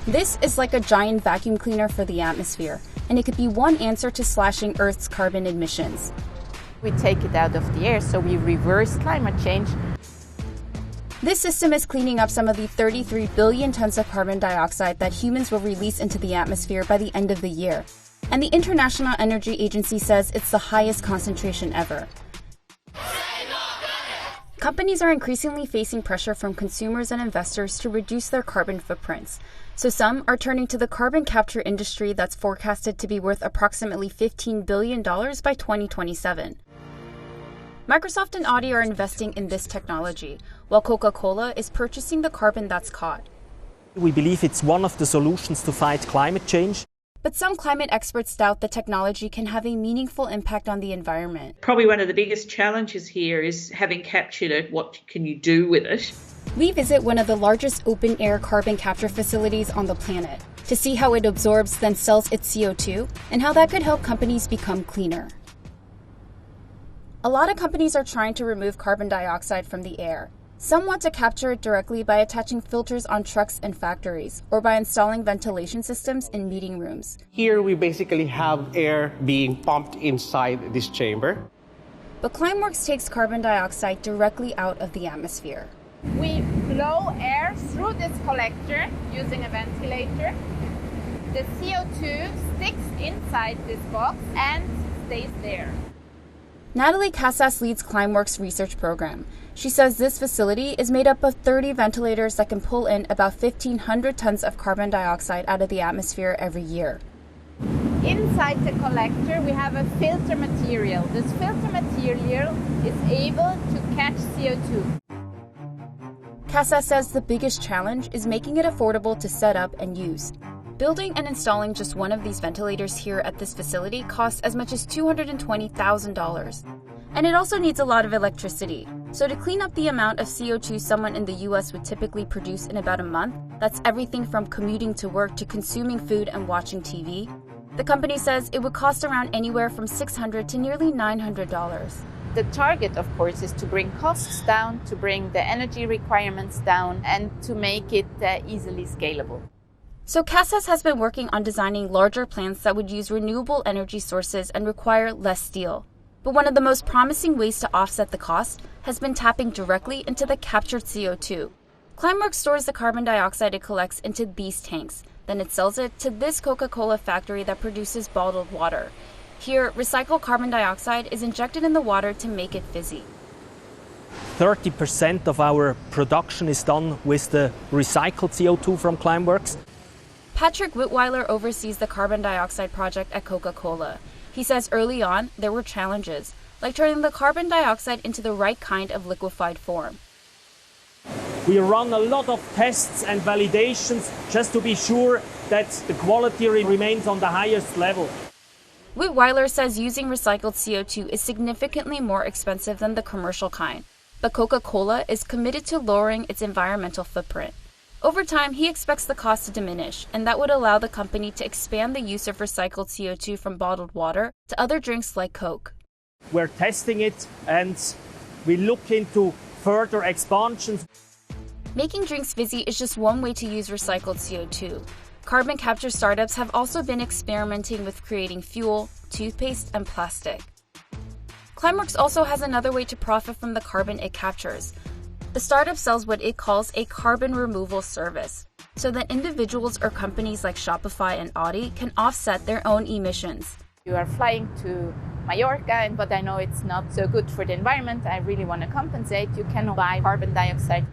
This is like a giant vacuum cleaner for the atmosphere, and it could be one answer to slashing Earth's carbon emissions. We take it out of the air, so we reverse climate change. This system is cleaning up some of the 33 billion tons of carbon dioxide that humans will release into the atmosphere by the end of the year. And the International Energy Agency says it's the highest concentration ever. Companies are increasingly facing pressure from consumers and investors to reduce their carbon footprints. So some are turning to the carbon capture industry that's forecasted to be worth approximately $15 billion by 2027. Microsoft and Audi are investing in this technology, while Coca-Cola is purchasing the carbon that's caught. We believe it's one of the solutions to fight climate change. But some climate experts doubt the technology can have a meaningful impact on the environment. Probably one of the biggest challenges here is having captured it, what can you do with it? We visit one of the largest open-air carbon capture facilities on the planet to see how it absorbs then sells its CO2 and how that could help companies become cleaner. A lot of companies are trying to remove carbon dioxide from the air. Some want to capture it directly by attaching filters on trucks and factories, or by installing ventilation systems in meeting rooms. Here we basically have air being pumped inside this chamber. But Climeworks takes carbon dioxide directly out of the atmosphere. We blow air through this collector using a ventilator. The CO2 sticks inside this box and stays there. Natalie Casas leads Climeworks' research program. She says this facility is made up of 30 ventilators that can pull in about 1,500 tons of carbon dioxide out of the atmosphere every year. Inside the collector, we have a filter material. This filter material is able to catch CO2. Casas says the biggest challenge is making it affordable to set up and use. Building and installing just one of these ventilators here at this facility costs as much as $220,000. And it also needs a lot of electricity. So to clean up the amount of CO2 someone in the US would typically produce in about a month, that's everything from commuting to work to consuming food and watching TV, the company says it would cost around anywhere from $600 to nearly $900. The target, of course, is to bring costs down, to bring the energy requirements down, and to make it easily scalable. So Casas has been working on designing larger plants that would use renewable energy sources and require less steel. But one of the most promising ways to offset the cost has been tapping directly into the captured CO2. Climeworks stores the carbon dioxide it collects into these tanks. Then it sells it to this Coca-Cola factory that produces bottled water. Here, recycled carbon dioxide is injected in the water to make it fizzy. 30% of our production is done with the recycled CO2 from Climeworks. Patrick Wittweiler oversees the carbon dioxide project at Coca-Cola. He says early on, there were challenges, like turning the carbon dioxide into the right kind of liquefied form. We run a lot of tests and validations just to be sure that the quality remains on the highest level. Wittweiler says using recycled CO2 is significantly more expensive than the commercial kind, but Coca-Cola is committed to lowering its environmental footprint. Over time, he expects the cost to diminish, and that would allow the company to expand the use of recycled CO2 from bottled water to other drinks like Coke. We're testing it, and we look into further expansions. Making drinks fizzy is just one way to use recycled CO2. Carbon capture startups have also been experimenting with creating fuel, toothpaste, and plastic. Climeworks also has another way to profit from the carbon it captures. The startup sells what it calls a carbon removal service, so that individuals or companies like Shopify and Audi can offset their own emissions. You are flying to Mallorca, but I know it's not so good for the environment. I really want to compensate. You can buy carbon dioxide.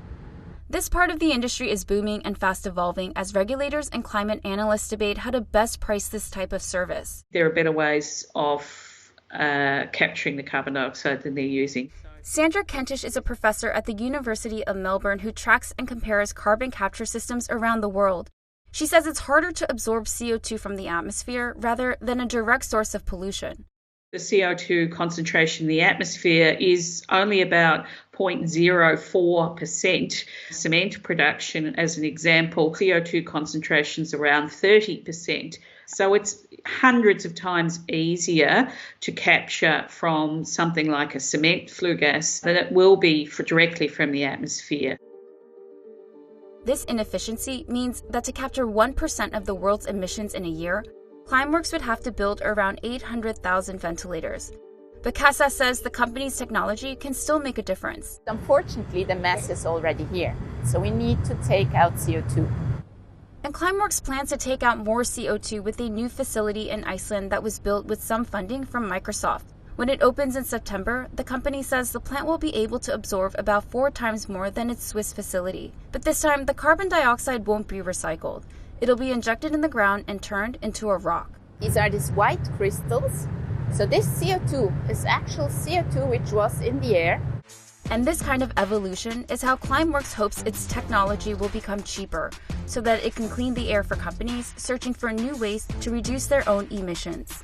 This part of the industry is booming and fast evolving as regulators and climate analysts debate how to best price this type of service. There are better ways of capturing the carbon dioxide than they're using. Sandra Kentish is a professor at the University of Melbourne who tracks and compares carbon capture systems around the world. She says it's harder to absorb CO2 from the atmosphere rather than a direct source of pollution. The CO2 concentration in the atmosphere is only about 0.04%. Cement production, as an example, CO2 concentration's around 30%. So it's hundreds of times easier to capture from something like a cement flue gas than it will be directly from the atmosphere. This inefficiency means that to capture 1% of the world's emissions in a year, Climeworks would have to build around 800,000 ventilators. But Casa says the company's technology can still make a difference. Unfortunately, the mess is already here, so we need to take out CO2. And Climeworks plans to take out more CO2 with a new facility in Iceland that was built with some funding from Microsoft. When it opens in September, the company says the plant will be able to absorb about 4 times more than its Swiss facility. But this time, the carbon dioxide won't be recycled. It'll be injected in the ground and turned into a rock. These are these white crystals. So this CO2 is actual CO2 which was in the air. And this kind of evolution is how Climeworks hopes its technology will become cheaper, so that it can clean the air for companies searching for new ways to reduce their own emissions.